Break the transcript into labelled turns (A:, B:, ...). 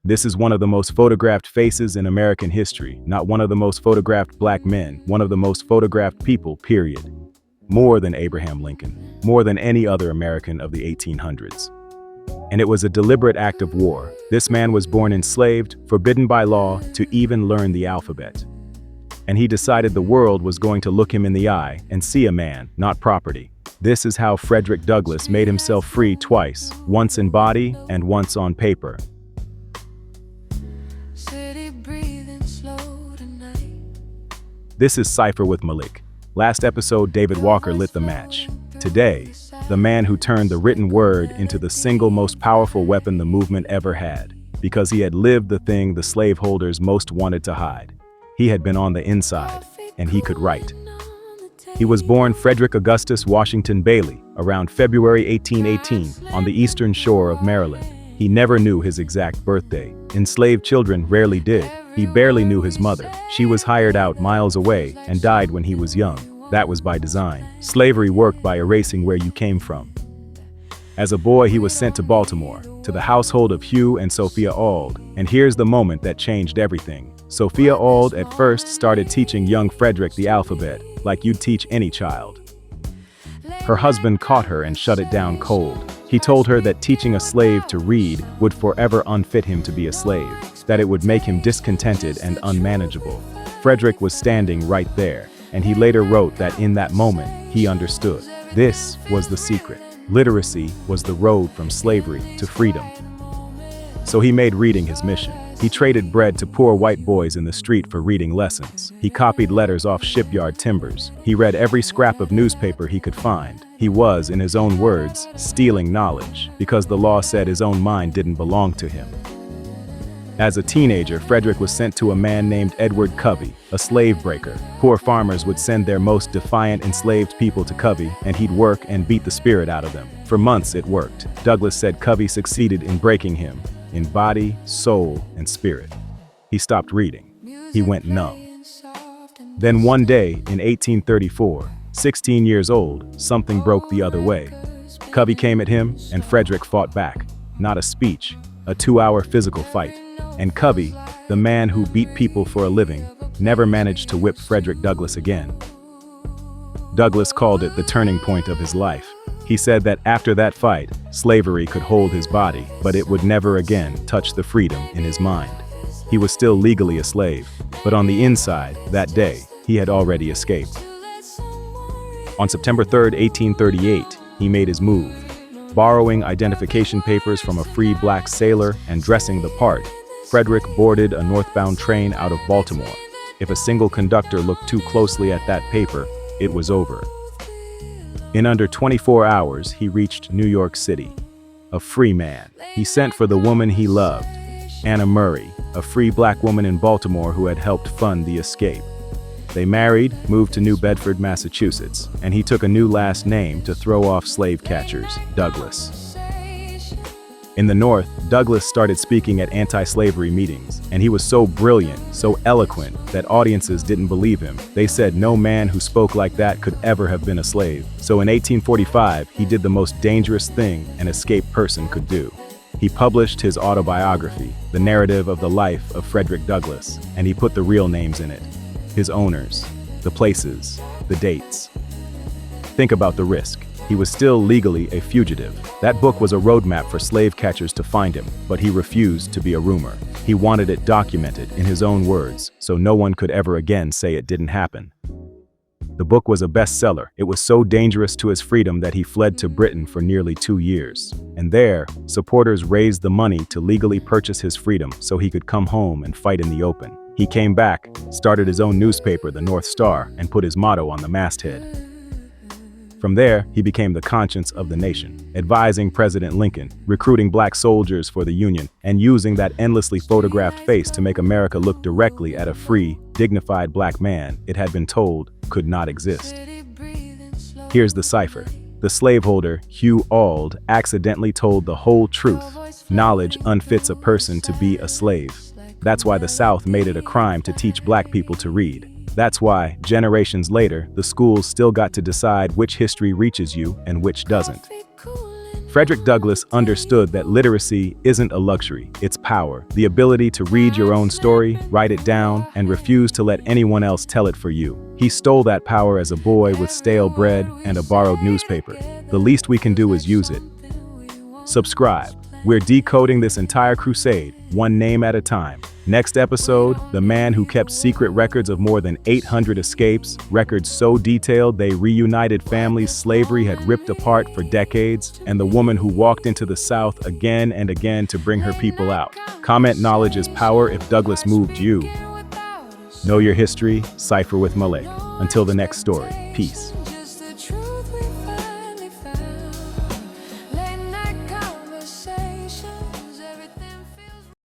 A: This is one of the most photographed faces in American history, not one of the most photographed black men, one of the most photographed people, period. More than Abraham Lincoln, more than any other American of the 1800s. And it was a deliberate act of war. This man was born enslaved, forbidden by law to even learn the alphabet. And he decided the world was going to look him in the eye and see a man, not property. This is how Frederick Douglass made himself free twice, once in body and once on paper. This is Cipher with Malik. Last episode, David Walker lit the match. Today, the man who turned the written word into the single most powerful weapon the movement ever had, because he had lived the thing the slaveholders most wanted to hide. He had been on the inside, and he could write. He was born Frederick Augustus Washington Bailey around February 1818 on the eastern shore of Maryland. He never knew his exact birthday. Enslaved children rarely did. He barely knew his mother. She was hired out miles away and died when he was young. That was by design. Slavery worked by erasing where you came from. As a boy, he was sent to Baltimore, to the household of Hugh and Sophia Auld. And here's the moment that changed everything. Sophia Auld at first started teaching young Frederick the alphabet, like you'd teach any child. Her husband caught her and shut it down cold. He told her that teaching a slave to read would forever unfit him to be a slave, that it would make him discontented and unmanageable. Frederick was standing right there, and he later wrote that in that moment, he understood. This was the secret. Literacy was the road from slavery to freedom. So he made reading his mission. He traded bread to poor white boys in the street for reading lessons. He copied letters off shipyard timbers. He read every scrap of newspaper he could find. He was, in his own words, stealing knowledge, because the law said his own mind didn't belong to him. As a teenager, Frederick was sent to a man named Edward Covey, a slave breaker. Poor farmers would send their most defiant enslaved people to Covey, and he'd work and beat the spirit out of them. For months it worked. Douglass said Covey succeeded in breaking him, in body, soul, and spirit. He stopped reading. He went numb. Then one day, in 1834, 16 years old, something broke the other way. Covey came at him, and Frederick fought back. Not a speech, a 2-hour physical fight. And Covey, the man who beat people for a living, never managed to whip Frederick Douglass again. Douglass called it the turning point of his life. He said that after that fight, slavery could hold his body, but it would never again touch the freedom in his mind. He was still legally a slave, but on the inside, that day, he had already escaped. On September 3, 1838, he made his move. Borrowing identification papers from a free black sailor and dressing the part, Frederick boarded a northbound train out of Baltimore. If a single conductor looked too closely at that paper, it was over. In under 24 hours, he reached New York City. A free man. He sent for the woman he loved, Anna Murray, a free black woman in Baltimore who had helped fund the escape. They married, moved to New Bedford, Massachusetts, and he took a new last name to throw off slave catchers, Douglass. In the North, Douglass started speaking at anti-slavery meetings, and he was so brilliant, so eloquent, that audiences didn't believe him. They said no man who spoke like that could ever have been a slave. So in 1845, he did the most dangerous thing an escaped person could do. He published his autobiography, the narrative of the life of Frederick Douglass, and he put the real names in it. His owners, the places, the dates. Think about the risk. He was still legally a fugitive. That book was a roadmap for slave catchers to find him, but he refused to be a rumor. He wanted it documented in his own words, so no one could ever again say it didn't happen. The book was a bestseller. It was so dangerous to his freedom that he fled to Britain for nearly 2 years. And there, supporters raised the money to legally purchase his freedom so he could come home and fight in the open. He came back, started his own newspaper, the North Star, and put his motto on the masthead. From there, he became the conscience of the nation, advising President Lincoln, recruiting black soldiers for the Union, and using that endlessly photographed face to make America look directly at a free, dignified black man it had been told could not exist. Here's the cipher. The slaveholder, Hugh Auld, accidentally told the whole truth. Knowledge unfits a person to be a slave. That's why the South made it a crime to teach black people to read. That's why, generations later, the schools still got to decide which history reaches you and which doesn't. Frederick Douglass understood that literacy isn't a luxury, it's power. The ability to read your own story, write it down, and refuse to let anyone else tell it for you. He stole that power as a boy with stale bread and a borrowed newspaper. The least we can do is use it. Subscribe. We're decoding this entire crusade, one name at a time. Next episode, the man who kept secret records of more than 800 escapes, records so detailed they reunited families slavery had ripped apart for decades, and the woman who walked into the South again and again to bring her people out. Comment knowledge is power if Douglass moved you. Know your history, Cipher with Malik. Until the next story, peace.